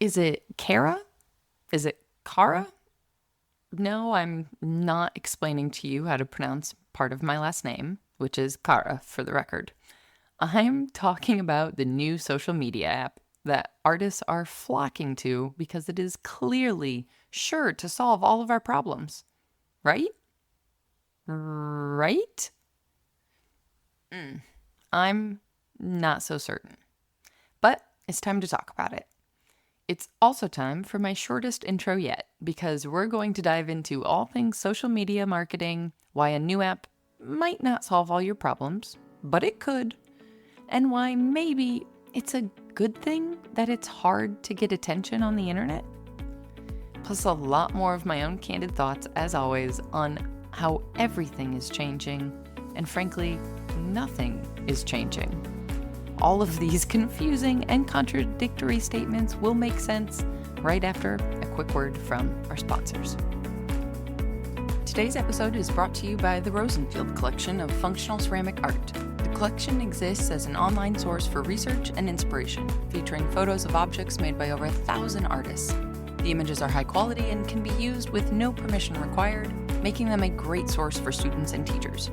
Is it Cara? Is it Cara? No, I'm not explaining to you how to pronounce part of my last name, which is Cara for the record. I'm talking about the new social media app that artists are flocking to because it is clearly sure to solve all of our problems. Right? Right? I'm not so certain. But it's time to talk about it. It's also time for my shortest intro yet, because we're going to dive into all things social media marketing, why a new app might not solve all your problems, but it could, and why maybe it's a good thing that it's hard to get attention on the internet. Plus a lot more of my own candid thoughts, as always, on how everything is changing, and frankly, nothing is changing. All of these confusing and contradictory statements will make sense right after a quick word from our sponsors. Today's episode is brought to you by the Rosenfield Collection of Functional Ceramic Art. The collection exists as an online source for research and inspiration, featuring photos of objects made by over 1,000 artists. The images are high quality and can be used with no permission required, making them a great source for students and teachers.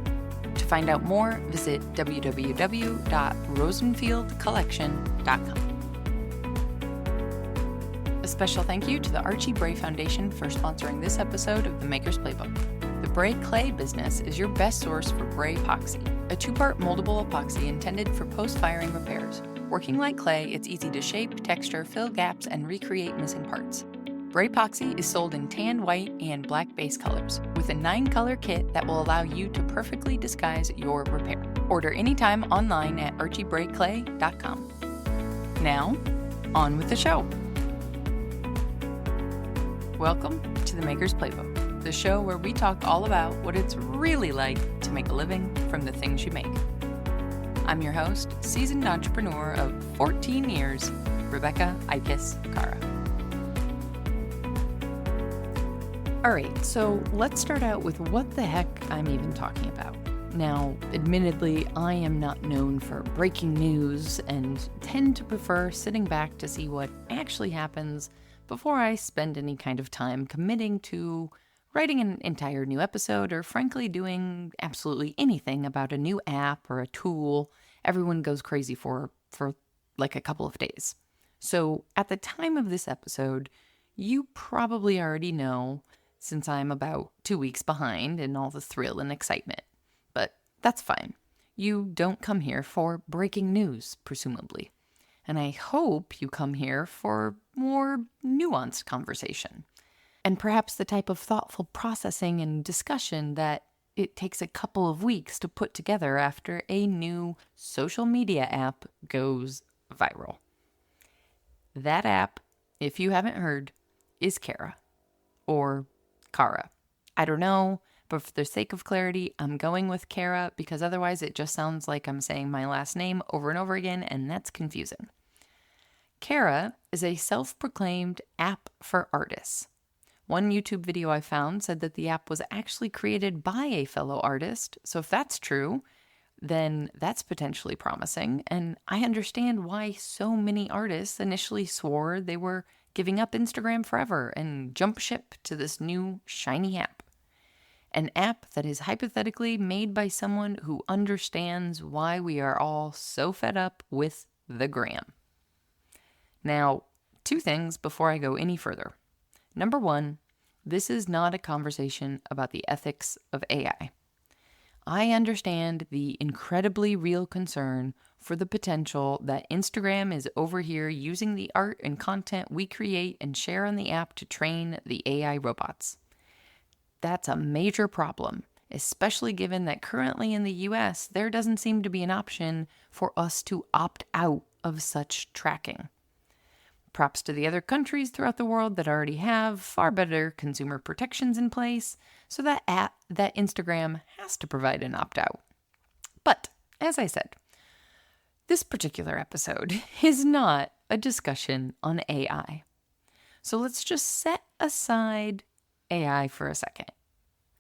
To find out more, visit www.rosenfieldcollection.com. A special thank you to the Archie Bray Foundation for sponsoring this episode of the Maker's Playbook. The Bray Clay business is your best source for Bray Epoxy, a two-part moldable epoxy intended for post-firing repairs. Working like clay, it's easy to shape, texture, fill gaps, and recreate missing parts. Bray Epoxy is sold in tan, white, and black base colors, with a 9-color kit that will allow you to perfectly disguise your repair. Order anytime online at archiebrayclay.com. Now, on with the show. Welcome to the Maker's Playbook, the show where we talk all about what it's really like to make a living from the things you make. I'm your host, seasoned entrepreneur of 14 years, Rebecca Ikes Cara. All right, so let's start out with what the heck I'm even talking about. Now, admittedly, I am not known for breaking news and tend to prefer sitting back to see what actually happens before I spend any kind of time committing to writing an entire new episode or frankly doing absolutely anything about a new app or a tool everyone goes crazy for like a couple of days. So at the time of this episode, you probably already know, since I'm about 2 weeks behind in all the thrill and excitement. But that's fine. You don't come here for breaking news, presumably. And I hope you come here for more nuanced conversation. And perhaps the type of thoughtful processing and discussion that it takes a couple of weeks to put together after a new social media app goes viral. That app, if you haven't heard, is Cara, or Cara. I don't know, but for the sake of clarity, I'm going with Cara because otherwise it just sounds like I'm saying my last name over and over again, and that's confusing. Cara is a self-proclaimed app for artists. One YouTube video I found said that the app was actually created by a fellow artist, so if that's true, then that's potentially promising, and I understand why so many artists initially swore they were giving up Instagram forever and jump ship to this new shiny app. An app that is hypothetically made by someone who understands why we are all so fed up with the gram. Now, 2 things before I go any further. Number 1, this is not a conversation about the ethics of AI. I understand the incredibly real concern for the potential that Instagram is over here using the art and content we create and share on the app to train the AI robots. That's a major problem, especially given that currently in the US, there doesn't seem to be an option for us to opt out of such tracking. Props to the other countries throughout the world that already have far better consumer protections in place, so that Instagram has to provide an opt-out. But, as I said, this particular episode is not a discussion on AI. So let's just set aside AI for a second.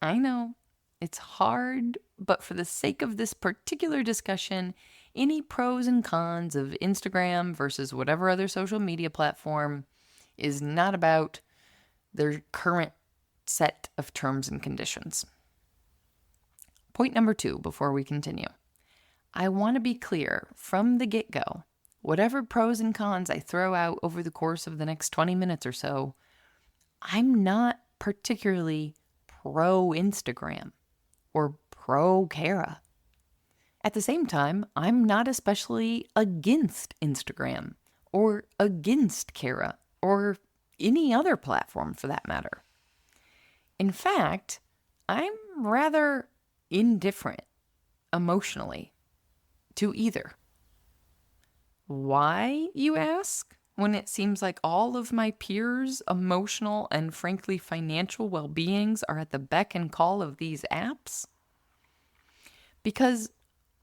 I know, it's hard, but for the sake of this particular discussion, any pros and cons of Instagram versus whatever other social media platform, is not about their current set of terms and conditions. Point number 2 before we continue. I want to be clear from the get-go. Whatever pros and cons I throw out over the course of the next 20 minutes or so, I'm not particularly pro Instagram or pro Cara. At the same time, I'm not especially against Instagram or against Cara or any other platform for that matter. In fact, I'm rather indifferent emotionally to either. Why, you ask? When it seems like all of my peers' emotional and frankly financial well-beings are at the beck and call of these apps? Because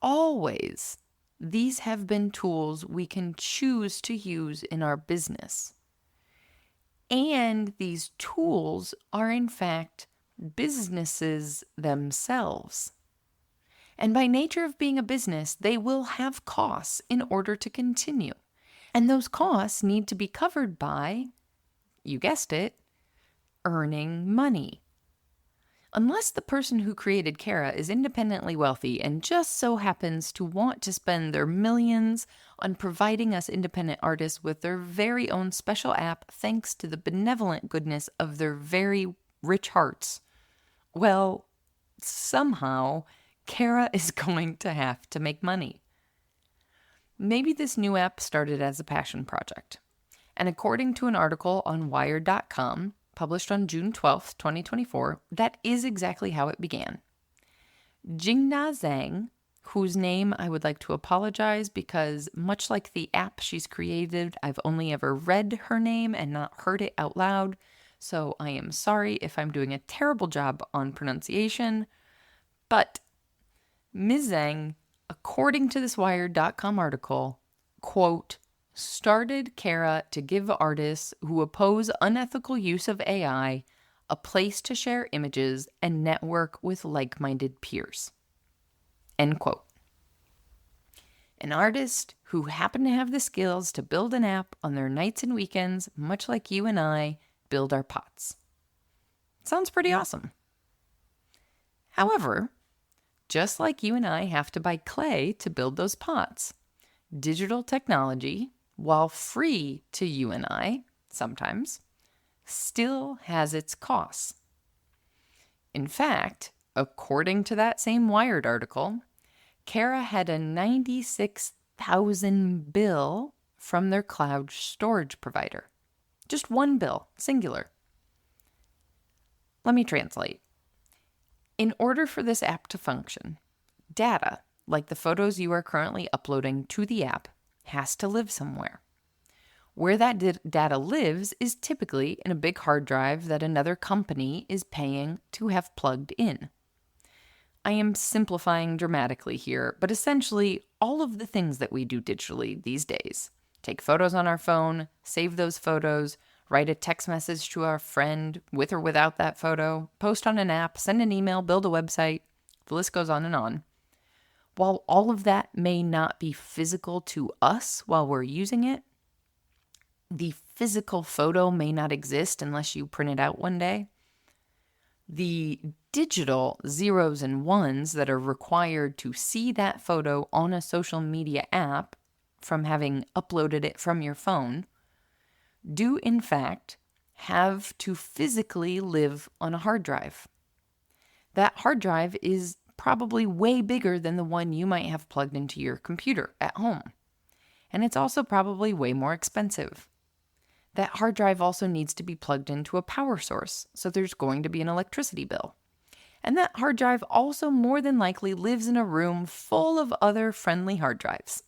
always these have been tools we can choose to use in our business. And these tools are in fact businesses themselves. And by nature of being a business, they will have costs in order to continue. And those costs need to be covered by, you guessed it, earning money. Unless the person who created Cara is independently wealthy and just so happens to want to spend their millions on providing us independent artists with their very own special app thanks to the benevolent goodness of their very rich hearts, well, somehow Cara is going to have to make money. Maybe this new app started as a passion project. And according to an article on Wired.com, published on June 12th, 2024, that is exactly how it began. Jingna Zhang, whose name I would like to apologize because much like the app she's created, I've only ever read her name and not heard it out loud, so I am sorry if I'm doing a terrible job on pronunciation, but Ms. Zhang, according to this Wired.com article, quote, started Cara to give artists who oppose unethical use of AI a place to share images and network with like-minded peers. End quote. An artist who happen to have the skills to build an app on their nights and weekends, much like you and I build our pots. Sounds pretty awesome. However, just like you and I have to buy clay to build those pots, digital technology, while free to you and I, sometimes, still has its costs. In fact, according to that same Wired article, Cara had a $96,000 bill from their cloud storage provider. Just one bill, singular. Let me translate. In order for this app to function, data, like the photos you are currently uploading to the app, has to live somewhere. Where that data lives is typically in a big hard drive that another company is paying to have plugged in. I am simplifying dramatically here, but essentially all of the things that we do digitally these days. Take photos on our phone, save those photos, write a text message to our friend with or without that photo, post on an app, send an email, build a website, the list goes on and on. While all of that may not be physical to us while we're using it, the physical photo may not exist unless you print it out one day. The digital zeros and ones that are required to see that photo on a social media app from having uploaded it from your phone do in fact have to physically live on a hard drive. That hard drive is probably way bigger than the one you might have plugged into your computer at home. And it's also probably way more expensive. That hard drive also needs to be plugged into a power source, so there's going to be an electricity bill. And that hard drive also more than likely lives in a room full of other friendly hard drives,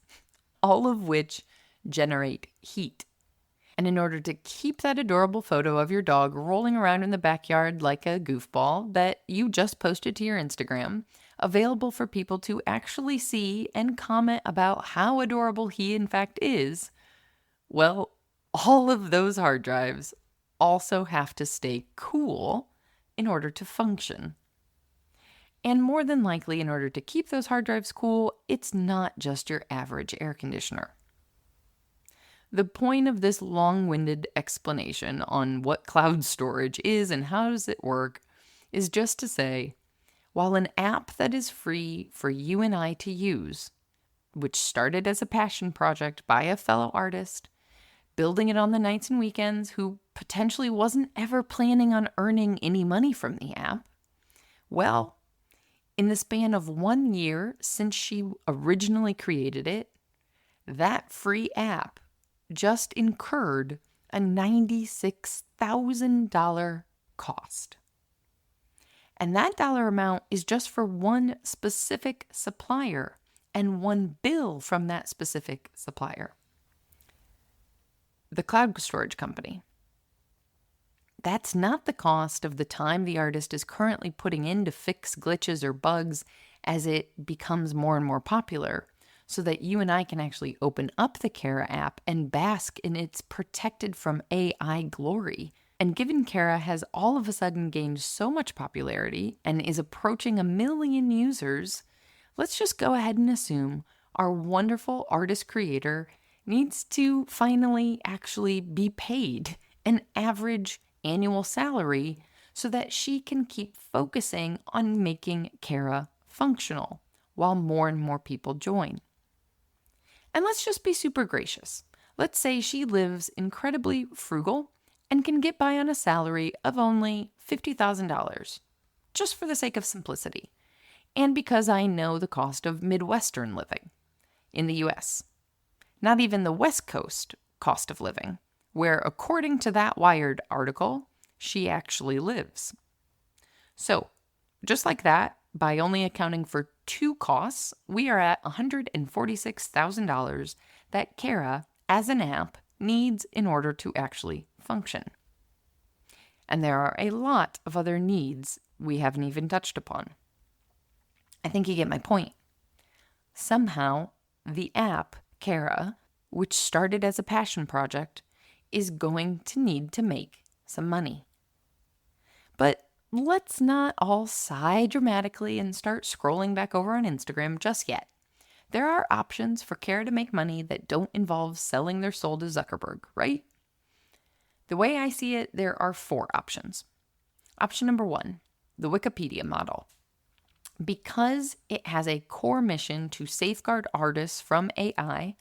all of which generate heat. And in order to keep that adorable photo of your dog rolling around in the backyard like a goofball that you just posted to your Instagram, available for people to actually see and comment about how adorable he in fact is, well, all of those hard drives also have to stay cool in order to function. And more than likely, in order to keep those hard drives cool, it's not just your average air conditioner. The point of this long-winded explanation on what cloud storage is and how does it work is just to say, while an app that is free for you and I to use, which started as a passion project by a fellow artist, building it on the nights and weekends, who potentially wasn't ever planning on earning any money from the app, well, in the span of 1 year since she originally created it, that free app just incurred a $96,000 cost. And that dollar amount is just for one specific supplier and one bill from that specific supplier. The cloud storage company. That's not the cost of the time the artist is currently putting in to fix glitches or bugs as it becomes more and more popular, so that you and I can actually open up the Cara app and bask in its protected from AI glory. And given Cara has all of a sudden gained so much popularity and is approaching 1 million users, let's just go ahead and assume our wonderful artist creator needs to finally actually be paid an average annual salary so that she can keep focusing on making Cara functional while more and more people join. And let's just be super gracious. Let's say she lives incredibly frugal and can get by on a salary of only $50,000, just for the sake of simplicity, and because I know the cost of Midwestern living in the US. Not even the West Coast cost of living, where according to that Wired article, she actually lives. So, just like that, by only accounting for 2 costs, we are at $146,000 that Cara, as an app, needs in order to actually function. And there are a lot of other needs we haven't even touched upon. I think you get my point. Somehow, the app, Cara, which started as a passion project, is going to need to make some money. But let's not all sigh dramatically and start scrolling back over on Instagram just yet. There are options for Cara to make money that don't involve selling their soul to Zuckerberg, right? The way I see it, there are 4 options. Option number 1, the Wikipedia model. Because it has a core mission to safeguard artists from AI,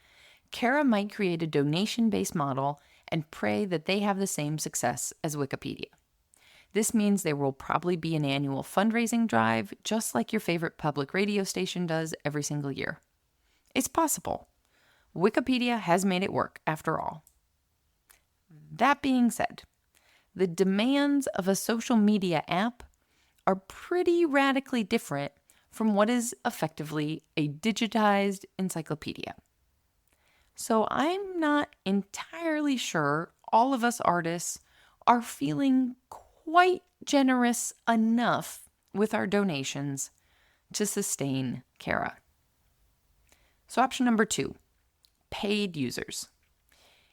Cara might create a donation-based model and pray that they have the same success as Wikipedia. This means there will probably be an annual fundraising drive, just like your favorite public radio station does every single year. It's possible. Wikipedia has made it work, after all. That being said, the demands of a social media app are pretty radically different from what is effectively a digitized encyclopedia. So I'm not entirely sure all of us artists are feeling quite generous enough with our donations to sustain Cara. So option number 2, paid users.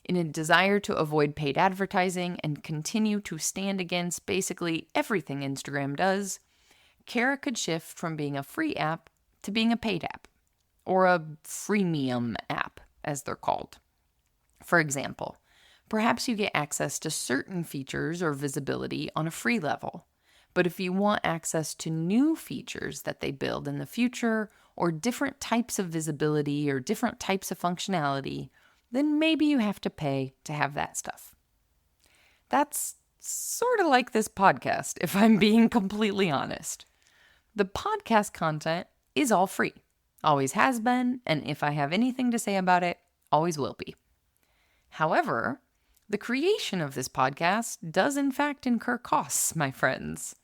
In a desire to avoid paid advertising and continue to stand against basically everything Instagram does, Cara could shift from being a free app to being a paid app, or a freemium app, as they're called. For example, perhaps you get access to certain features or visibility on a free level, but if you want access to new features that they build in the future, or different types of visibility or different types of functionality, then maybe you have to pay to have that stuff. That's sort of like this podcast, if I'm being completely honest. The podcast content is all free, always has been, and if I have anything to say about it, always will be. However, the creation of this podcast does in fact incur costs, my friends.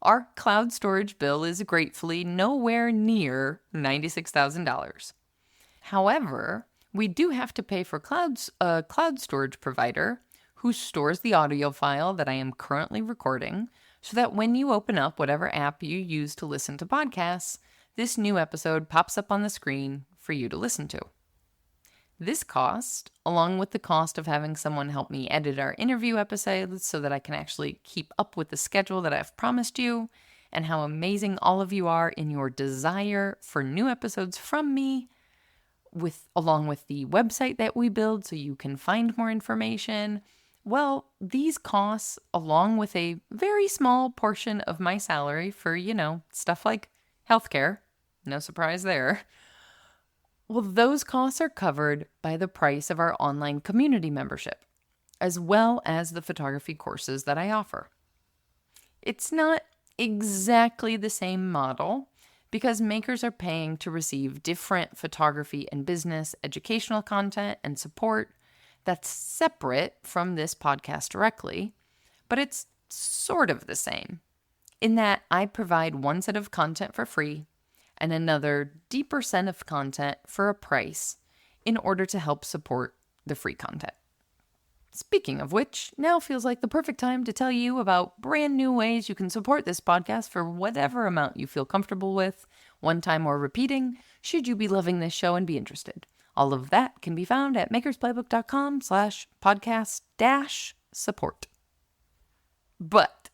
Our cloud storage bill is gratefully nowhere near $96,000. However, we do have to pay for a cloud storage provider who stores the audio file that I am currently recording, so that when you open up whatever app you use to listen to podcasts, this new episode pops up on the screen for you to listen to. This cost, along with the cost of having someone help me edit our interview episodes so that I can actually keep up with the schedule that I've promised you, and how amazing all of you are in your desire for new episodes from me, along with the website that we build so you can find more information. Well, these costs, along with a very small portion of my salary for, stuff like healthcare, no surprise there. Well, those costs are covered by the price of our online community membership, as well as the photography courses that I offer. It's not exactly the same model because makers are paying to receive different photography and business educational content and support that's separate from this podcast directly, but it's sort of the same in that I provide one set of content for free and another deeper set of content for a price in order to help support the free content. Speaking of which, now feels like the perfect time to tell you about brand new ways you can support this podcast for whatever amount you feel comfortable with, one time or repeating, should you be loving this show and be interested. All of that can be found at makersplaybook.com/podcast-support. But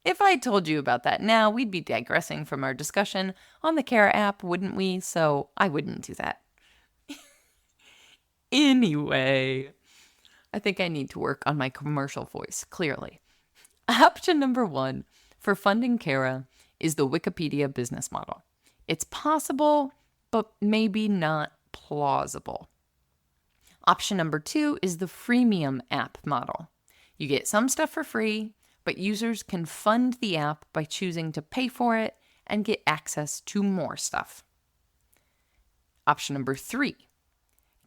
if I told you about that now, we'd be digressing from our discussion on the Cara app, wouldn't we? So I wouldn't do that. Anyway, I think I need to work on my commercial voice, clearly. Option number 1 for funding Cara is the Wikipedia business model. It's possible, but maybe not plausible. Option number 2 is the freemium app model. You get some stuff for free, but users can fund the app by choosing to pay for it and get access to more stuff. Option number 3.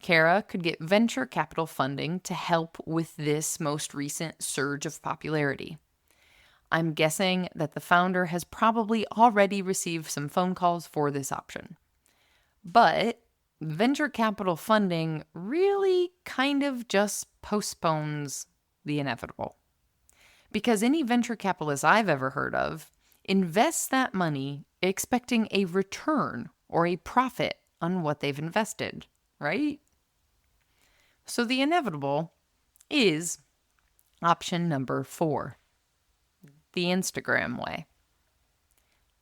Cara could get venture capital funding to help with this most recent surge of popularity. I'm guessing that the founder has probably already received some phone calls for this option. But venture capital funding really kind of just postpones the inevitable. Because any venture capitalist I've ever heard of invests that money expecting a return or a profit on what they've invested, right? So the inevitable is option number 4, the Instagram way.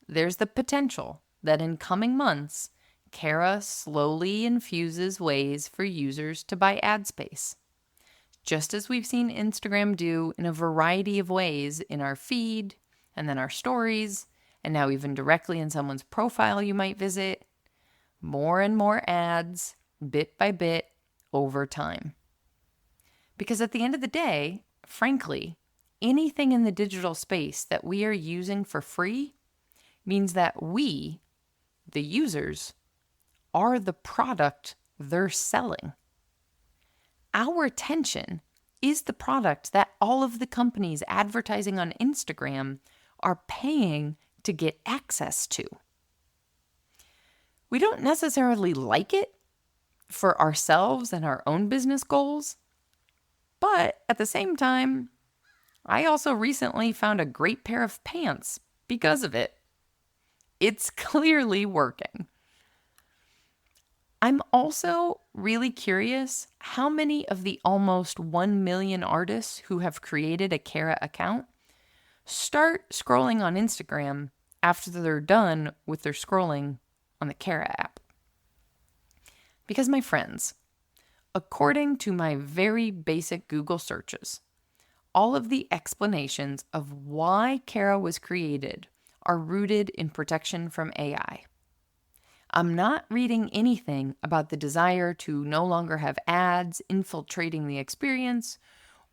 There's the potential that in coming months, Cara slowly infuses ways for users to buy ad space. Just as we've seen Instagram do in a variety of ways in our feed, and then our stories, and now even directly in someone's profile you might visit, more and more ads, bit by bit, over time. Because at the end of the day, frankly, anything in the digital space that we are using for free means that we, the users, are the product they're selling. Our attention is the product that all of the companies advertising on Instagram are paying to get access to. We don't necessarily like it for ourselves and our own business goals, but at the same time, I also recently found a great pair of pants because of it. It's clearly working. I'm also really curious how many of the almost 1 million artists who have created a Cara account start scrolling on Instagram after they're done with their scrolling on the Cara app. Because my friends, according to my very basic Google searches, all of the explanations of why Cara was created are rooted in protection from AI. I'm not reading anything about the desire to no longer have ads infiltrating the experience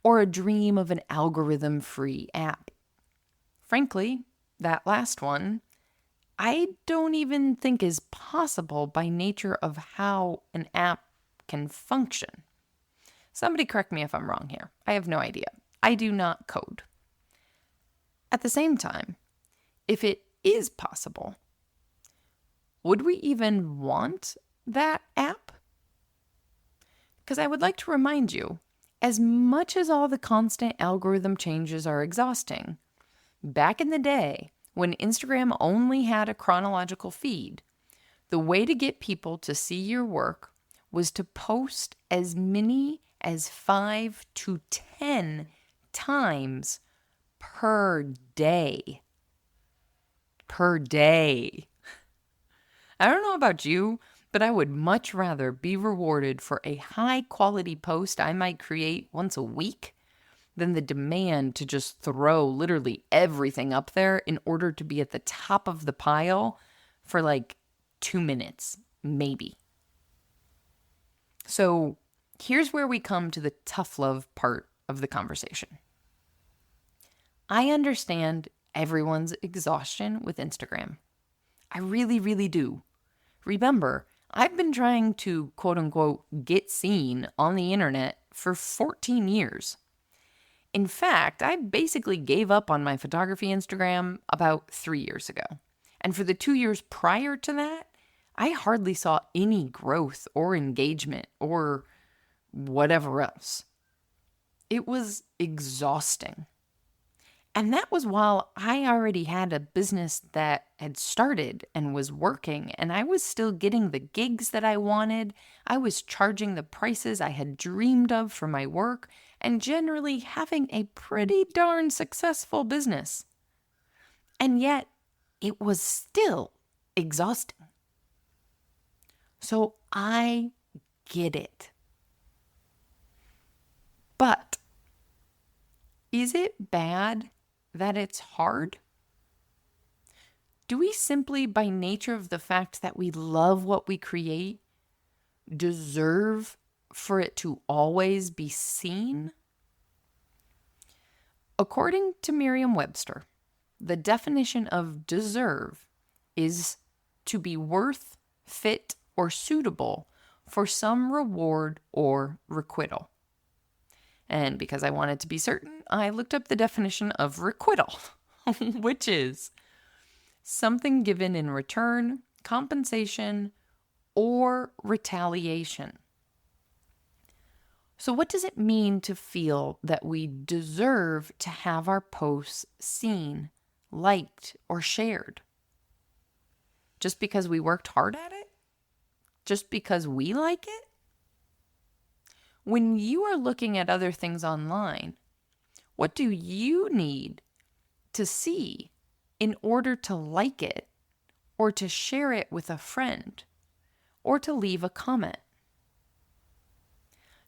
or a dream of an algorithm-free app. Frankly, that last one, I don't even think is possible by nature of how an app can function. Somebody correct me if I'm wrong here. I have no idea. I do not code. At the same time, if it is possible, would we even want that app? Because I would like to remind you, as much as all the constant algorithm changes are exhausting, back in the day, when Instagram only had a chronological feed, the way to get people to see your work was to post as many as 5 to 10 times per day. Per day. I don't know about you, But I would much rather be rewarded for a high quality post I might create once a week than the demand to just throw literally everything up there in order to be at the top of the pile for like 2 minutes, maybe. So here's where we come to the tough love part of the conversation. I understand everyone's exhaustion with Instagram. I really, really do. Remember, I've been trying to quote unquote get seen on the internet for 14 years. In fact, I basically gave up on my photography Instagram about 3 years ago. And for the 2 years prior to that, I hardly saw any growth or engagement or whatever else. It was exhausting. And that was while I already had a business that had started and was working, and I was still getting the gigs that I wanted. I was charging the prices I had dreamed of for my work, and generally having a pretty darn successful business. And yet, it was still exhausting. So I get it. But is it bad that it's hard? Do we simply, by nature of the fact that we love what we create, deserve for it to always be seen? According to Merriam-Webster, the definition of deserve is to be worth, fit, or suitable for some reward or requital. And because I wanted to be certain, I looked up the definition of requital, which is something given in return, compensation, or retaliation. So what does it mean to feel that we deserve to have our posts seen, liked, or shared? Just because we worked hard at it? Just because we like it? When you are looking at other things online, what do you need to see in order to like it, or to share it with a friend, or to leave a comment?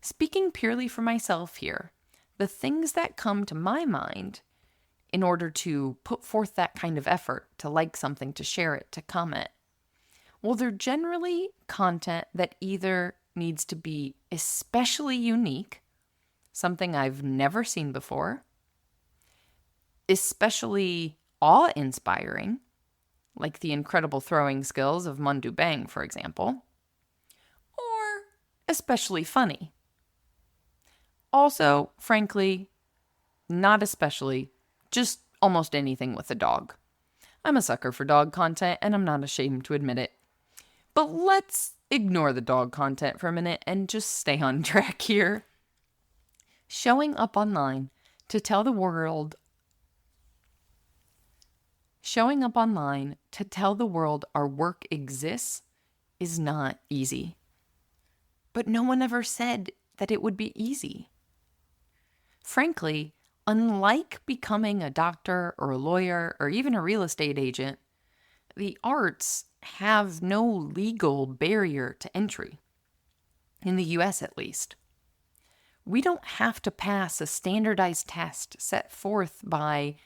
Speaking purely for myself here, the things that come to my mind in order to put forth that kind of effort, to like something, to share it, to comment, well, they're generally content that either needs to be especially unique, something I've never seen before, especially awe-inspiring, like the incredible throwing skills of Mundu Bang, for example, or especially funny. Also, frankly, not especially, just almost anything with a dog. I'm a sucker for dog content, and I'm not ashamed to admit it. But let's ignore the dog content for a minute and just stay on track here. Showing up online to tell the world our work exists is not easy. But no one ever said that it would be easy. Frankly, unlike becoming a doctor or a lawyer or even a real estate agent, the arts have no legal barrier to entry, in the US at least. We don't have to pass a standardized test set forth by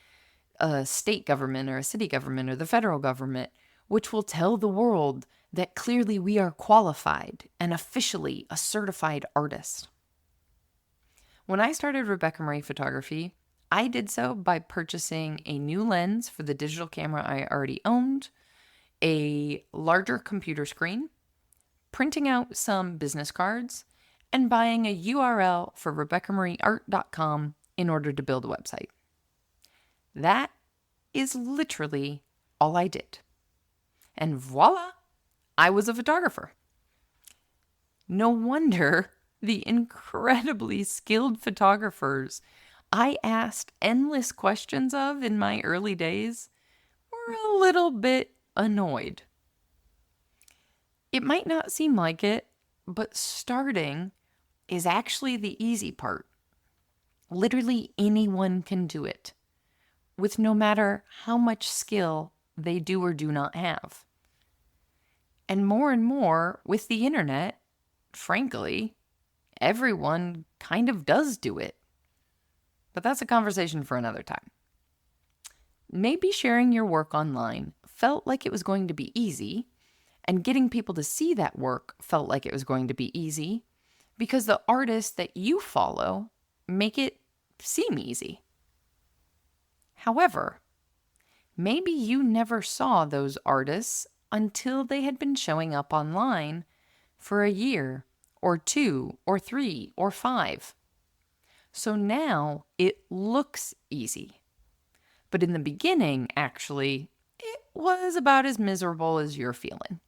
a state government or a city government or the federal government, which will tell the world that clearly we are qualified and officially a certified artist. When I started Rebecca Marie Photography, I did so by purchasing a new lens for the digital camera I already owned, a larger computer screen, printing out some business cards, and buying a URL for RebeccaMarieArt.com in order to build a website. That is literally all I did. And voila, I was a photographer. No wonder the incredibly skilled photographers I asked endless questions of in my early days were a little bit annoyed. It might not seem like it, but starting is actually the easy part. Literally anyone can do it, with no matter how much skill they do or do not have. And more with the internet, frankly, everyone kind of does do it. But that's a conversation for another time. Maybe sharing your work online felt like it was going to be easy, and getting people to see that work felt like it was going to be easy because the artists that you follow make it seem easy. However, maybe you never saw those artists until they had been showing up online for a year or 2 or 3 or 5. So now it looks easy. But in the beginning, actually, it was about as miserable as you're feeling.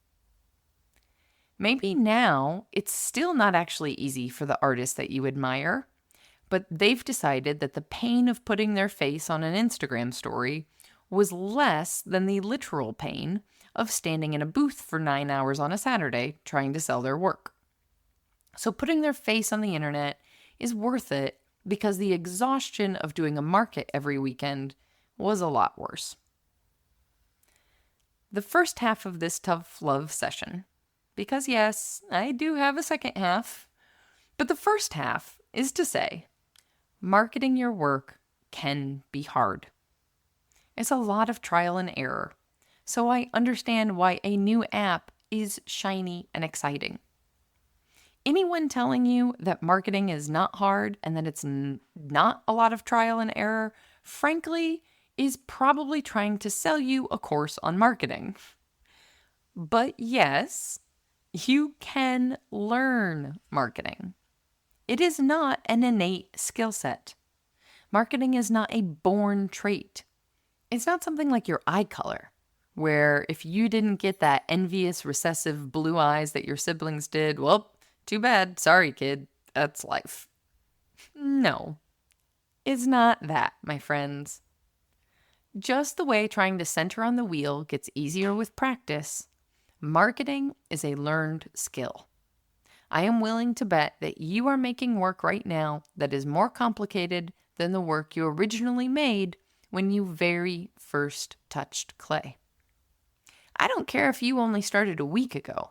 Maybe now it's still not actually easy for the artists that you admire, but they've decided that the pain of putting their face on an Instagram story was less than the literal pain of standing in a booth for 9 hours on a Saturday trying to sell their work. So putting their face on the internet is worth it because the exhaustion of doing a market every weekend was a lot worse. The first half of this tough love session, because yes, I do have a second half, but the first half is to say, marketing your work can be hard. It's a lot of trial and error, so I understand why a new app is shiny and exciting. Anyone telling you that marketing is not hard and that it's not a lot of trial and error, frankly, is probably trying to sell you a course on marketing. But yes, you can learn marketing. It is not an innate skill set. Marketing is not a born trait. It's not something like your eye color, where if you didn't get that envious, recessive blue eyes that your siblings did, well, too bad. Sorry, kid. That's life. No, it's not that, my friends. Just the way trying to center on the wheel gets easier with practice, marketing is a learned skill. I am willing to bet that you are making work right now that is more complicated than the work you originally made when you very first touched clay. I don't care if you only started a week ago.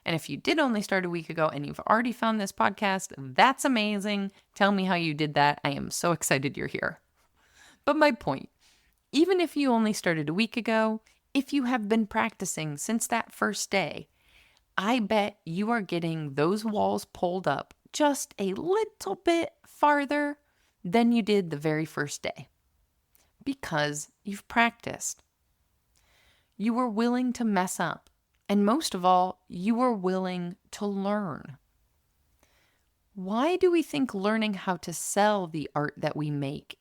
And if you did only start a week ago and you've already found this podcast, that's amazing. Tell me how you did that. I am so excited you're here. But my point, even if you only started a week ago, if you have been practicing since that first day, I bet you are getting those walls pulled up just a little bit farther than you did the very first day. Because you've practiced. You were willing to mess up. And most of all, you were willing to learn. Why do we think learning how to sell the art that we make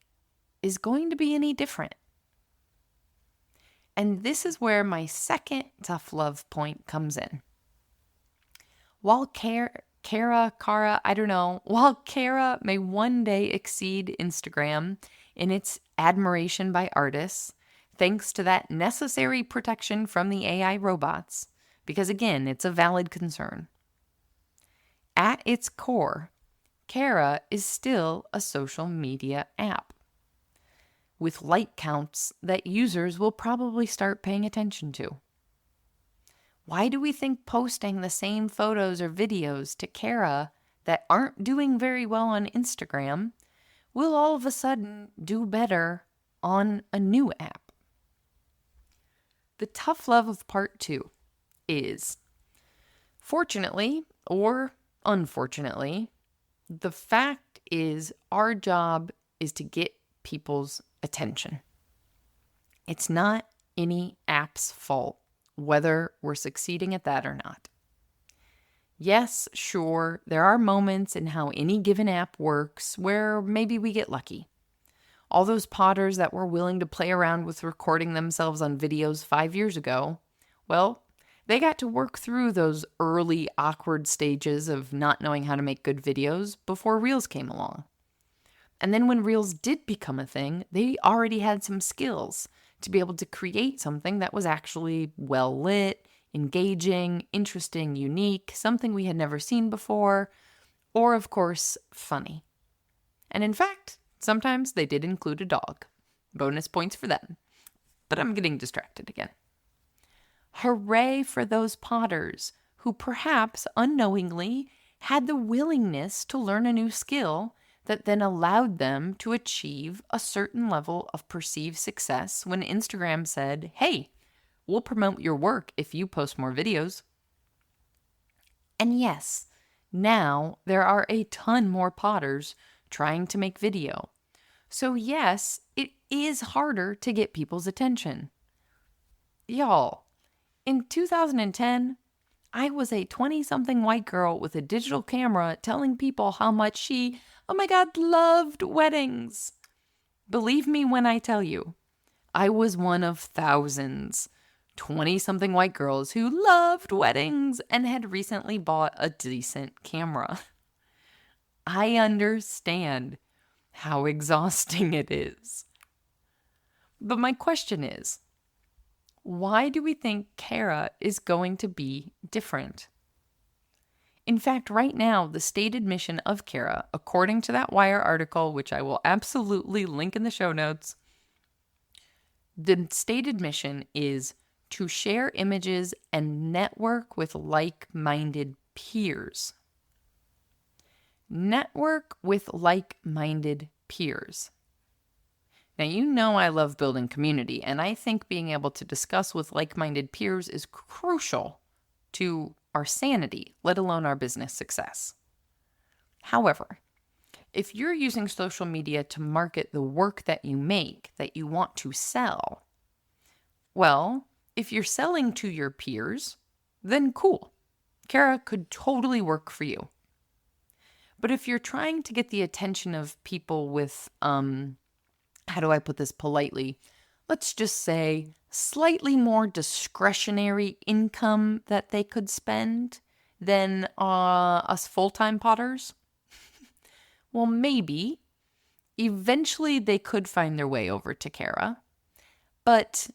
is going to be any different? And this is where my second tough love point comes in. While Cara may one day exceed Instagram in its admiration by artists, thanks to that necessary protection from the AI robots, because again, it's a valid concern. At its core, Cara is still a social media app with like counts that users will probably start paying attention to. Why do we think posting the same photos or videos to Cara that aren't doing very well on Instagram will all of a sudden do better on a new app? The tough love of part 2 is, fortunately or unfortunately, the fact is our job is to get people's attention. It's not any app's fault whether we're succeeding at that or not. Yes, sure, there are moments in how any given app works where maybe we get lucky. All those potters that were willing to play around with recording themselves on videos 5 years ago, well, they got to work through those early awkward stages of not knowing how to make good videos before Reels came along. And then when Reels did become a thing, they already had some skills to be able to create something that was actually well lit, engaging, interesting, unique, something we had never seen before, or of course, funny. And in fact, sometimes they did include a dog. Bonus points for them. But I'm getting distracted again. Hooray for those potters who perhaps unknowingly had the willingness to learn a new skill that then allowed them to achieve a certain level of perceived success when Instagram said, hey, we'll promote your work if you post more videos. And yes, now there are a ton more potters trying to make video. So yes, it is harder to get people's attention. Y'all, in 2010, I was a 20-something white girl with a digital camera telling people how much she, oh my God, loved weddings. Believe me when I tell you, I was one of thousands, 20-something white girls who loved weddings and had recently bought a decent camera. I understand how exhausting it is. But my question is, why do we think Cara is going to be different? In fact, right now, the stated mission of Cara, according to that Wire article, which I will absolutely link in the show notes, the stated mission is to share images and network with like-minded peers. Network with like-minded peers. Now, you know I love building community, and I think being able to discuss with like-minded peers is crucial to our sanity, let alone our business success. However, if you're using social media to market the work that you make, that you want to sell, well, if you're selling to your peers, then cool. Cara could totally work for you. But if you're trying to get the attention of people with, how do I put this politely? Let's just say slightly more discretionary income that they could spend than us full-time potters, well, maybe. Eventually they could find their way over to Cara. But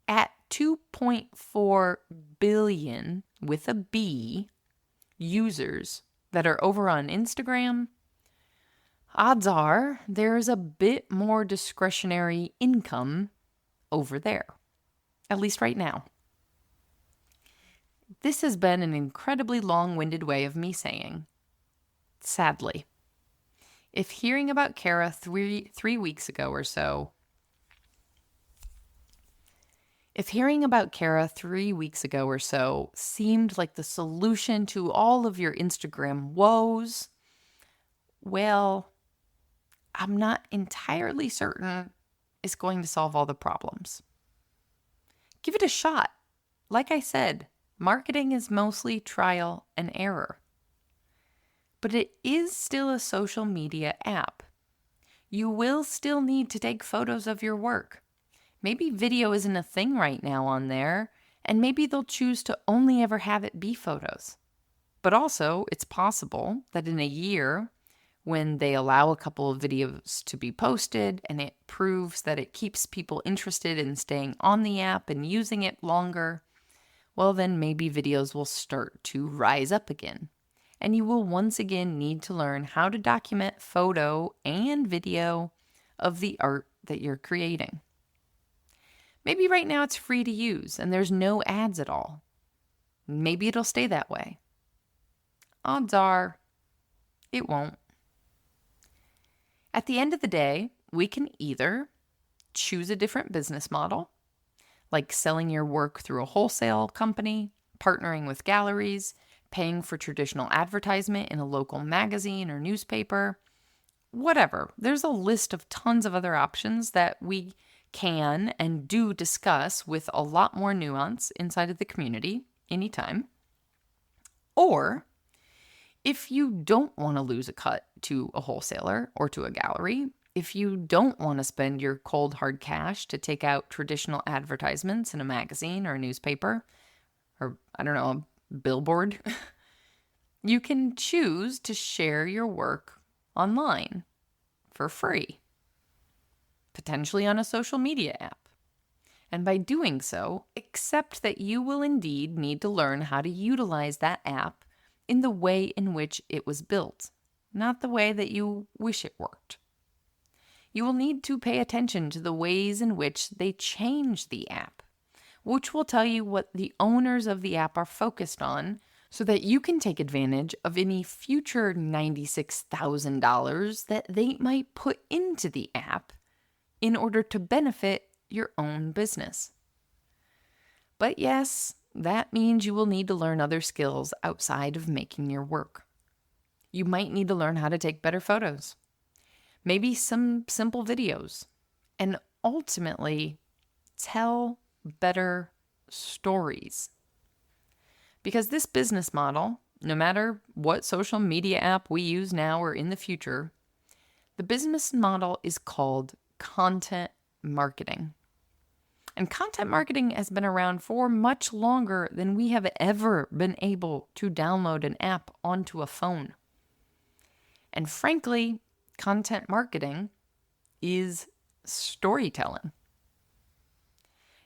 at 2.4 billion, with a B, users that are over on Instagram, odds are there's a bit more discretionary income over there, at least right now. This has been an incredibly long-winded way of me saying, sadly, if hearing about Cara three weeks ago or so, seemed like the solution to all of your Instagram woes, well, I'm not entirely certain it's going to solve all the problems. Give it a shot. Like I said, marketing is mostly trial and error. But it is still a social media app. You will still need to take photos of your work. Maybe video isn't a thing right now on there, and maybe they'll choose to only ever have it be photos. But also, it's possible that in a year, when they allow a couple of videos to be posted and it proves that it keeps people interested in staying on the app and using it longer, well, then maybe videos will start to rise up again. And you will once again need to learn how to document photo and video of the art that you're creating. Maybe right now it's free to use and there's no ads at all. Maybe it'll stay that way. Odds are it won't. At the end of the day, we can either choose a different business model, like selling your work through a wholesale company, partnering with galleries, paying for traditional advertisement in a local magazine or newspaper, whatever. There's a list of tons of other options that we can and do discuss with a lot more nuance inside of the community anytime. Or if you don't want to lose a cut to a wholesaler or to a gallery, if you don't want to spend your cold hard cash to take out traditional advertisements in a magazine or a newspaper, or I don't know, a billboard, you can choose to share your work online for free, potentially on a social media app. And by doing so, accept that you will indeed need to learn how to utilize that app in the way in which it was built, not the way that you wish it worked. You will need to pay attention to the ways in which they change the app, which will tell you what the owners of the app are focused on so that you can take advantage of any future $96,000 that they might put into the app in order to benefit your own business. But yes, that means you will need to learn other skills outside of making your work. You might need to learn how to take better photos, maybe some simple videos, and ultimately tell better stories. Because this business model, no matter what social media app we use now or in the future, the business model is called content marketing. And content marketing has been around for much longer than we have ever been able to download an app onto a phone. And frankly, content marketing is storytelling.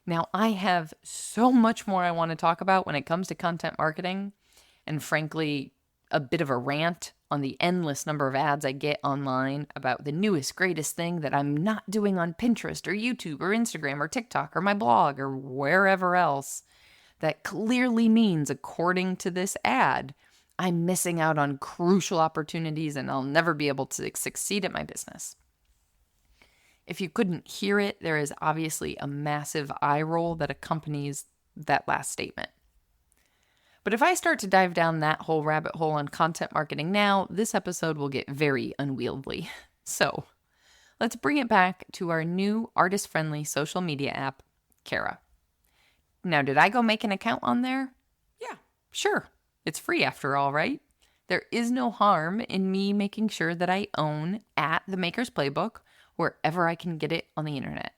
Now, I have so much more I want to talk about when it comes to content marketing, and frankly, a bit of a rant on the endless number of ads I get online about the newest, greatest thing that I'm not doing on Pinterest or YouTube or Instagram or TikTok or my blog or wherever else. That clearly means, according to this ad, I'm missing out on crucial opportunities and I'll never be able to succeed at my business. If you couldn't hear it, there is obviously a massive eye roll that accompanies that last statement. But if I start to dive down that whole rabbit hole on content marketing now, this episode will get very unwieldy. So let's bring it back to our new artist-friendly social media app, Cara. Now, did I go make an account on there? Yeah, sure. It's free after all, right? There is no harm in me making sure that I own @The Maker's Playbook wherever I can get it on the internet.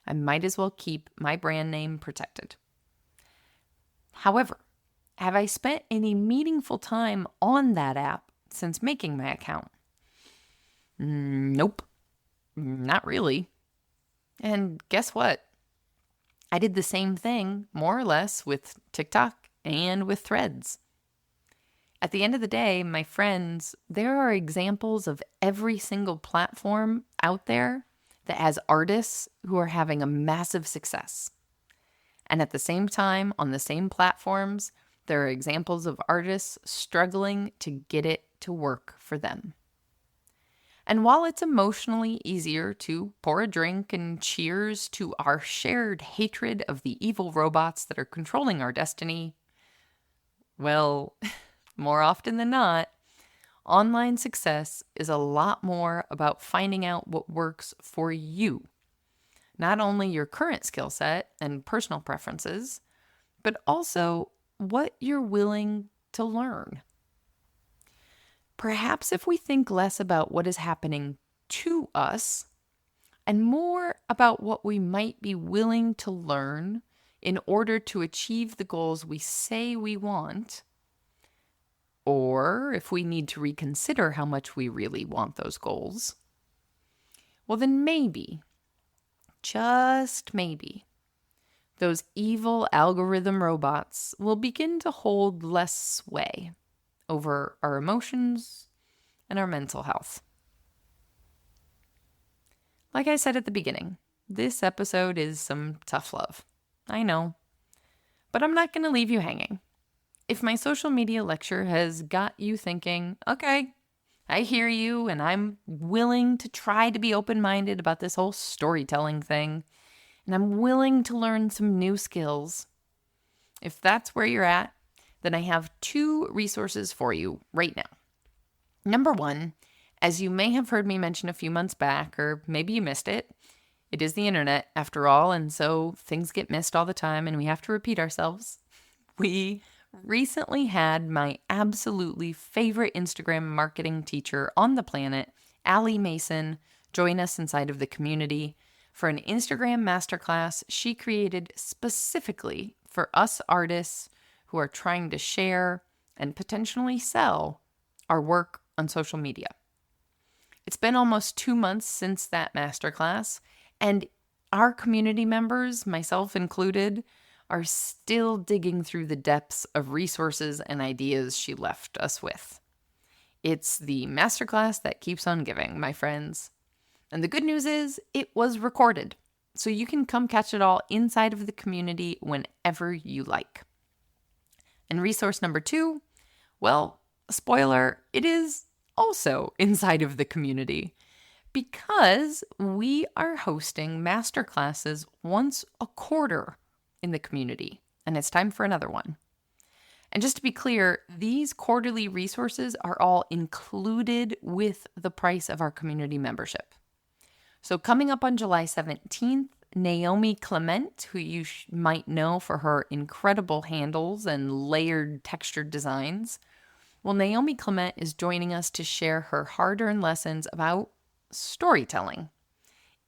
I might as well keep my brand name protected. However, have I spent any meaningful time on that app since making my account? Nope, not really. And guess what? I did the same thing, more or less, with TikTok and with Threads. At the end of the day, my friends, there are examples of every single platform out there that has artists who are having a massive success. And at the same time, on the same platforms, there are examples of artists struggling to get it to work for them. And while it's emotionally easier to pour a drink and cheers to our shared hatred of the evil robots that are controlling our destiny, well, more often than not, online success is a lot more about finding out what works for you. Not only your current skill set and personal preferences, but also what you're willing to learn. Perhaps if we think less about what is happening to us and more about what we might be willing to learn in order to achieve the goals we say we want, or if we need to reconsider how much we really want those goals, well then maybe, just maybe, those evil algorithm robots will begin to hold less sway over our emotions and our mental health. Like I said at the beginning, this episode is some tough love. I know, but I'm not going to leave you hanging. If my social media lecture has got you thinking, okay, I hear you and I'm willing to try to be open-minded about this whole storytelling thing, and I'm willing to learn some new skills, if that's where you're at, then I have 2 resources for you right now. Number 1, as you may have heard me mention a few months back, or maybe you missed it, it is the internet after all, and so things get missed all the time and we have to repeat ourselves. We recently had my absolutely favorite Instagram marketing teacher on the planet, Allie Mason, join us inside of the community for an Instagram masterclass she created specifically for us artists who are trying to share and potentially sell our work on social media. It's been almost 2 months since that masterclass, and our community members, myself included, are still digging through the depths of resources and ideas she left us with. It's the masterclass that keeps on giving, my friends. And the good news is, it was recorded. so you can come catch it all inside of the community whenever you like. And resource number 2, well, spoiler, it is also inside of the community because we are hosting masterclasses once a quarter in the community, and it's time for another one. And just to be clear, these quarterly resources are all included with the price of our community membership. So coming up on July 17th, Naomi Clement, who you might know for her incredible handles and layered textured designs, well, Naomi Clement is joining us to share her hard-earned lessons about storytelling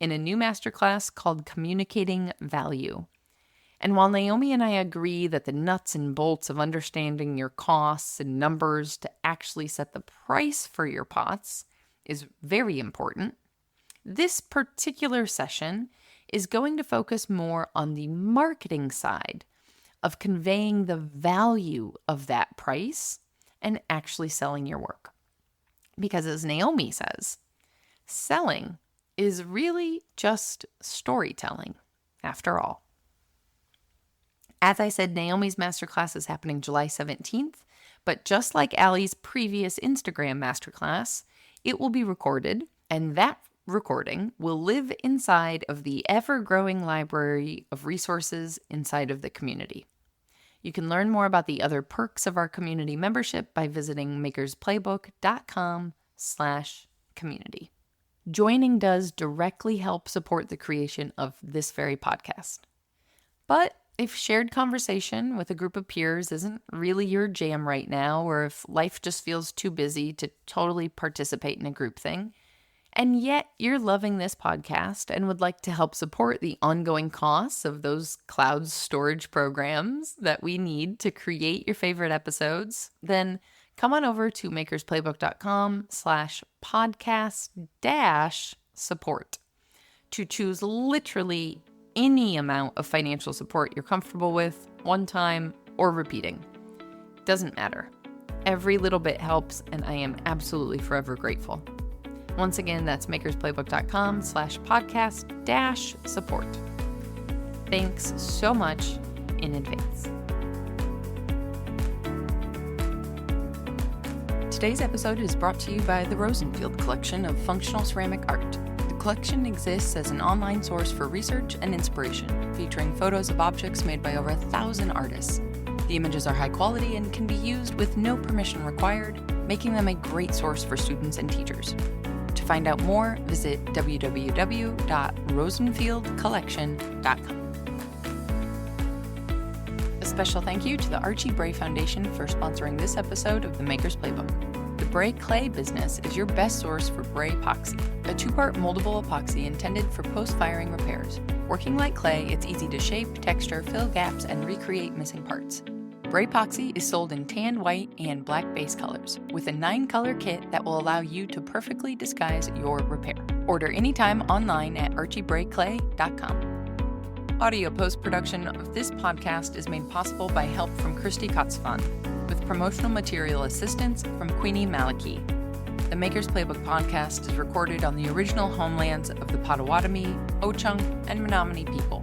in a new masterclass called Communicating Value. And while Naomi and I agree that the nuts and bolts of understanding your costs and numbers to actually set the price for your pots is very important, this particular session is going to focus more on the marketing side of conveying the value of that price and actually selling your work. Because as Naomi says, selling is really just storytelling, after all. As I said, Naomi's masterclass is happening July 17th, but just like Allie's previous Instagram masterclass, it will be recorded, and that recording will live inside of the ever-growing library of resources inside of the community. You can learn more about the other perks of our community membership by visiting makersplaybook.com/community. Joining does directly help support the creation of this very podcast. But if shared conversation with a group of peers isn't really your jam right now, or if life just feels too busy to totally participate in a group thing, and yet you're loving this podcast and would like to help support the ongoing costs of those cloud storage programs that we need to create your favorite episodes, then come on over to makersplaybook.com/podcast-support to choose literally any amount of financial support you're comfortable with, one time or repeating. Doesn't matter. Every little bit helps, and I am absolutely forever grateful. Once again, that's makersplaybook.com/podcast-support. Thanks so much in advance. Today's episode is brought to you by the Rosenfield Collection of Functional Ceramic Art. The collection exists as an online source for research and inspiration, featuring photos of objects made by over 1,000 artists. The images are high quality and can be used with no permission required, making them a great source for students and teachers. To find out more, visit www.rosenfieldcollection.com. A special thank you to the Archie Bray Foundation for sponsoring this episode of the Maker's Playbook. The Bray Clay business is your best source for Bray epoxy, a 2-part moldable epoxy intended for post-firing repairs. Working like clay, it's easy to shape, texture, fill gaps, and recreate missing parts. Bray epoxy is sold in tan, white, and black base colors, with a 9-color kit that will allow you to perfectly disguise your repair. Order anytime online at archiebrayclay.com. Audio post-production of this podcast is made possible by help from Kirsty Kotzfan, with promotional material assistance from Queenie Maliki. The Maker's Playbook podcast is recorded on the original homelands of the Potawatomi, Ho-Chunk, and Menominee people,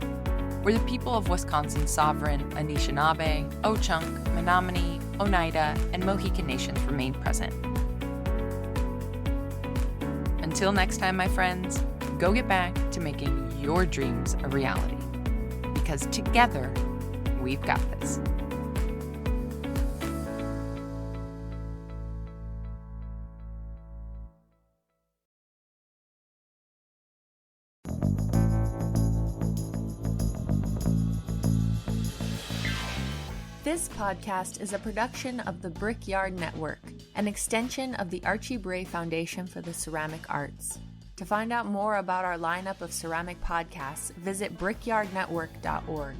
where the people of Wisconsin's sovereign Anishinaabe, Ho-Chunk, Menominee, Oneida, and Mohican nations remain present. Until next time, my friends, go get back to making your dreams a reality. Because together, we've got this. This podcast is a production of the Brickyard Network, an extension of the Archie Bray Foundation for the Ceramic Arts. To find out more about our lineup of ceramic podcasts, visit brickyardnetwork.org.